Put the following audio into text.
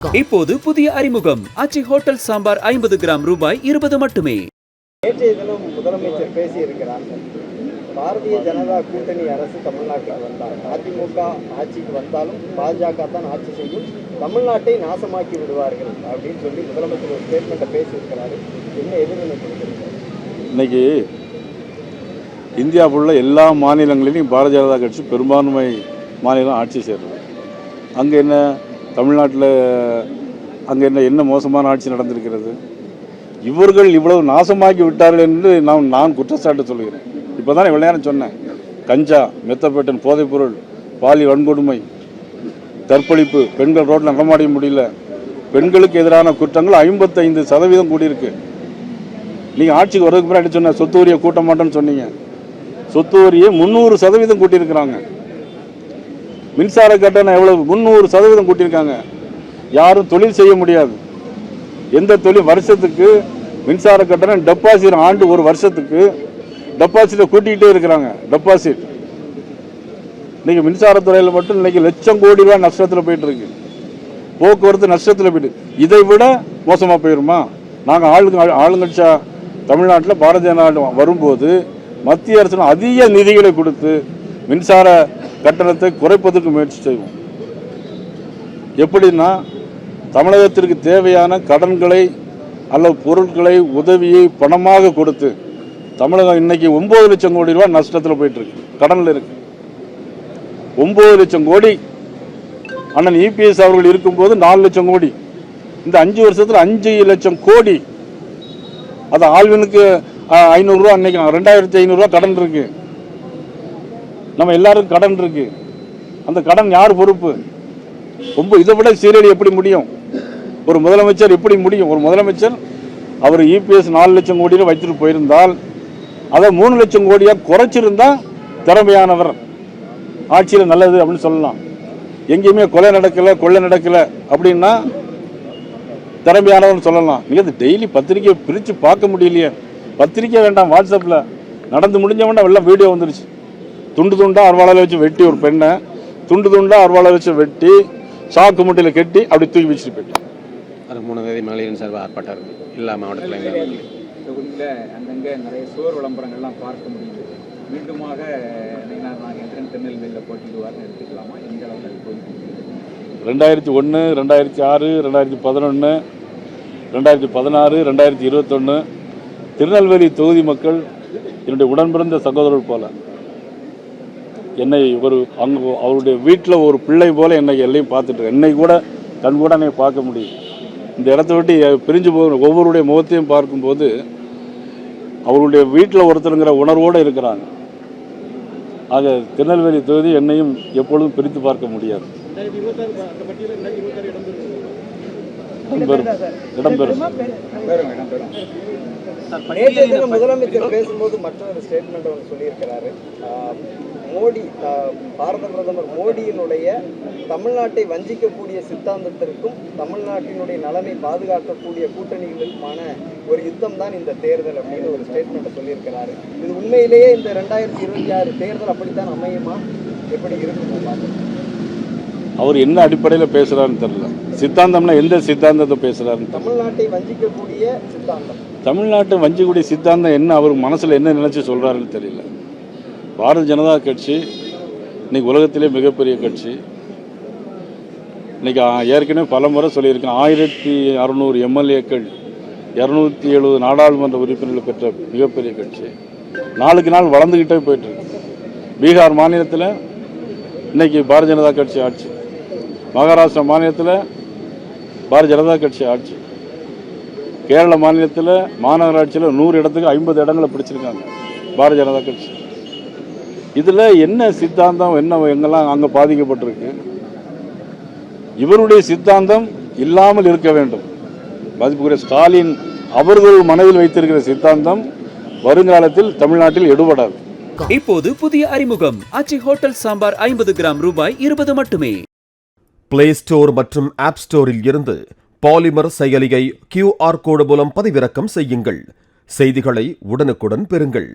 இப்போது புதிய அறிமுகம் ஆச்சி ஹோட்டல் சாம்பார் 50 கிராம் ரூபாய் 20 மட்டுமே. நேற்றைய தினம் முதலமைச்சர் பேசியிருக்கிறார். பாரதிய ஜனதா கூட்டணி அரசு தமிழ்நாட்டுக்கு வந்தால் அதிமுக ஆட்சிக்கு வந்தாலும் பாஜக தான் ஆட்சி செய்யும், தமிழ்நாட்டை நாசமாக்கி விடுவார்கள் அப்படின்னு சொல்லி முதலமைச்சர் ஒரு ஸ்டேட்மெண்ட்டை பேசியிருக்கிறாரு. என்ன எதிர்ப்பு? இன்னைக்கு இந்தியா ஃபுல்லாக எல்லா மாநிலங்களிலும் பாரதிய ஜனதா கட்சி பெரும்பான்மை மாநிலம் ஆட்சி செய்கிறது. அங்கே என்ன தமிழ்நாட்டில் அங்கே என்ன மோசமான ஆட்சி நடந்திருக்கிறது? இவர்கள் இவ்வளவு நாசமாக்கி விட்டார்கள் என்று நான் குற்றச்சாட்டு சொல்கிறேன். இப்போ தான் இவ்வளோ நேரம் சொன்னேன். கஞ்சா, மெத்தப்பேட்டன், போதைப்பொருள், பாலியல் வன்கொடுமை, தற்பளிப்பு, பெண்கள் ரோட்டில் நடமாட முடியல, பெண்களுக்கு எதிரான குற்றங்கள் 55% கூடியிருக்கு. நீங்கள் ஆட்சிக்கு வரதுக்கு முன்னாடி சொன்ன சொத்து வரியை கூட்ட மாட்டேன்னு சொன்னீங்க. சொத்து வரியை 300% கூட்டியிருக்கிறாங்க. மின்சார கட்டணம் எவ்வளவு? 300% கூட்டியிருக்காங்க. யாரும் தொழில் செய்ய முடியாது. எந்த தொழில் வருஷத்துக்கு மின்சார கட்டணம் டெபாசிட் ஆண்டு ஒரு வருஷத்துக்கு டெபாசிட்டை கூட்டிகிட்டே இருக்கிறாங்க. டெபாசிட் இன்னைக்கு மின்சாரத்துறையில் மட்டும் இன்னைக்கு லட்சம் கோடி ரூபாய் நஷ்டத்தில் போயிட்டு இருக்கு. போக்குவரத்து நஷ்டத்தில் போயிட்டு, இதை விட மோசமாக போயிருமா? நாங்கள் ஆளுங்கட்சியா தமிழ்நாட்டில் பாரதிய ஜனதா வரும்போது மத்திய அரசு அதிக நிதிகளை கொடுத்து மின்சார கட்டணத்தை குறைப்பதற்கு முயற்சி செய்வோம். எப்படின்னா, தமிழகத்திற்கு தேவையான கடன்களை அல்லது பொருட்களை உதவியை பணமாக கொடுத்து தமிழகம் இன்னைக்கு 9 லட்சம் கோடி ரூபாய் நஷ்டத்தில் போயிட்டு இருக்கு, கடனில் இருக்கு. 9 லட்சம் கோடி அண்ணன் இபிஎஸ் அவர்கள் இருக்கும்போது 4 லட்சம் கோடி. இந்த 5 வருஷத்தில் 5 லட்சம் கோடி. அது ஆழ்வினுக்கு 500 ரூபா, அன்னைக்கு 2500 ரூபா கடன் இருக்கு. நம்ம எல்லாருக்கும் கடன் இருக்கு. அந்த கடன் யார் பொறுப்பு? ரொம்ப இதை விட சீரடி எப்படி முடியும்? ஒரு முதலமைச்சர் எப்படி முடியும்? ஒரு முதலமைச்சர் அவர் இபிஎஸ் 4 லட்சம் கோடியில் வைத்துட்டு போயிருந்தால் அதை 3 லட்சம் கோடியாக குறைச்சிருந்தா திறமையானவர், ஆட்சியில் நல்லது அப்படின்னு சொல்லலாம். எங்கேயுமே கொலை நடக்கலை, கொள்ளை நடக்கலை அப்படின்னா திறமையானவர்னு சொல்லலாம். நீங்கள் டெய்லி பத்திரிக்கையை பிரித்து பார்க்க முடியலையே. பத்திரிக்கை வேண்டாம், வாட்ஸ்அப்பில் நடந்து முடிஞ்சவொன்னே எல்லாம் வீடியோ வந்துருச்சு. துண்டு துண்டா அருவாளால் வச்சு வெட்டி ஒரு பெண்ணை துண்டு துண்டா அருவாளால் வச்சு வெட்டி சாக்கு மூட்டையில் கட்டி அப்படி தூக்கி வச்சுட்டு போயிட்டோம். அது 3 தேதி மகளிரின் சார்பாக ஆர்ப்பாட்டம் இருக்குது எல்லா மாவட்டத்தில். தொகுதியில் அங்கங்கே நிறைய சுவர் விளம்பரங்கள்லாம் பார்க்க முடியுது. மீண்டுமாக நாகேந்திரன் திருநெல்வேலியில் போட்டிடுவார்னு எடுத்துக்கலாமா? எந்த அளவில் போயிட்டு 2001, 2006, 2011, 2016, 2021 திருநெல்வேலி தொகுதி மக்கள் என்னுடைய உடன்பிறந்த சகோதரர்கள் போல என்னை அவருடைய வீட்டில் ஒரு பிள்ளை போல என்னை எல்லையும் பார்த்துட்டு, என்னை கூட கண் கூட என்னை பார்க்க முடியும். இந்த இடத்த விட்டு பிரிஞ்சு போகிற ஒவ்வொருடைய முகத்தையும் பார்க்கும்போது அவருடைய வீட்டில் ஒருத்தருங்கிற உணர்வோடு இருக்கிறாங்க. ஆக திருநெல்வேலி தொகுதி என்னையும் எப்பொழுதும் பிரித்து பார்க்க முடியாது. இடம்பெறும். முதலமைச்சர் பேசும்போது மற்றொரு ஸ்டேட்மெண்ட் அவர் சொல்லியிருக்கிறாரு. மோடி, பாரத பிரதமர் மோடியினுடைய தமிழ்நாட்டை வஞ்சிக்கக்கூடிய சித்தாந்தத்திற்கும் தமிழ்நாட்டினுடைய நலனை பாதுகாக்கக்கூடிய கூட்டணிகளுக்குமான ஒரு யுத்தம் தான் இந்த தேர்தல் அப்படின்னு ஒரு ஸ்டேட்மெண்ட்டை சொல்லியிருக்கிறாரு. இது உண்மையிலேயே இந்த 2026 தேர்தல் அப்படித்தான் அமையுமா? எப்படி இருக்கும்? அவர் என்ன அடிப்படையில் பேசுறாருன்னு தெரியல. சித்தாந்தம்னா எந்த சித்தாந்தத்தை பேசுறாரு? தமிழ்நாட்டை வஞ்சிக்கக்கூடிய சித்தாந்தம். தமிழ்நாட்டை வஞ்சிக்கக்கூடிய சித்தாந்தம் என்ன? அவர் மனசுல என்ன நினைச்சு சொல்றாருன்னு தெரியல. பாரதிய ஜனதா கட்சி இன்னைக்கு உலகத்திலே மிகப்பெரிய கட்சி. இன்னைக்கு ஏற்கனவே பல முறை சொல்லியிருக்கேன். 1600 எம்எல்ஏக்கள், 270 நாடாளுமன்ற உறுப்பினர்கள் பெற்ற மிகப்பெரிய கட்சி. நாளுக்கு நாள் வளர்ந்துக்கிட்டே போயிட்டு இருக்கு. பீகார் மாநிலத்தில் இன்னைக்கு பாரதிய ஜனதா கட்சி ஆட்சி. மகாராஷ்டிரா மாநிலத்தில் பாரதிய ஜனதா கட்சி ஆட்சி. கேரள மாநிலத்தில் மாநகராட்சியில் 100 இடத்துக்கு 50 இடங்களை பிடிச்சிருக்காங்க பாரதிய ஜனதா கட்சி. இதில் என்ன சித்தாந்தம், என்ன எங்கெல்லாம் அங்கே பாதிக்கப்பட்டிருக்கு? இவருடைய சித்தாந்தம் இல்லாமல் இருக்க வேண்டும். மதிப்புக்குரிய ஸ்டாலின் அவர்கள் மனதில் வைத்திருக்கிற சித்தாந்தம் வருங்காலத்தில் தமிழ்நாட்டில் எடுபடாது. இப்போது புதிய அறிமுகம் ஆச்சி ஹோட்டல் சாம்பார் 50 கிராம் ரூபாய் 20 மட்டுமே. பிளே ஸ்டோர் மற்றும் ஆப் ஸ்டோரில் இருந்து பாலிமர் செயலியை QR கோடு மூலம் பதிவிறக்கம் செய்யுங்கள். செய்திகளை உடனுக்குடன் பெறுங்கள்.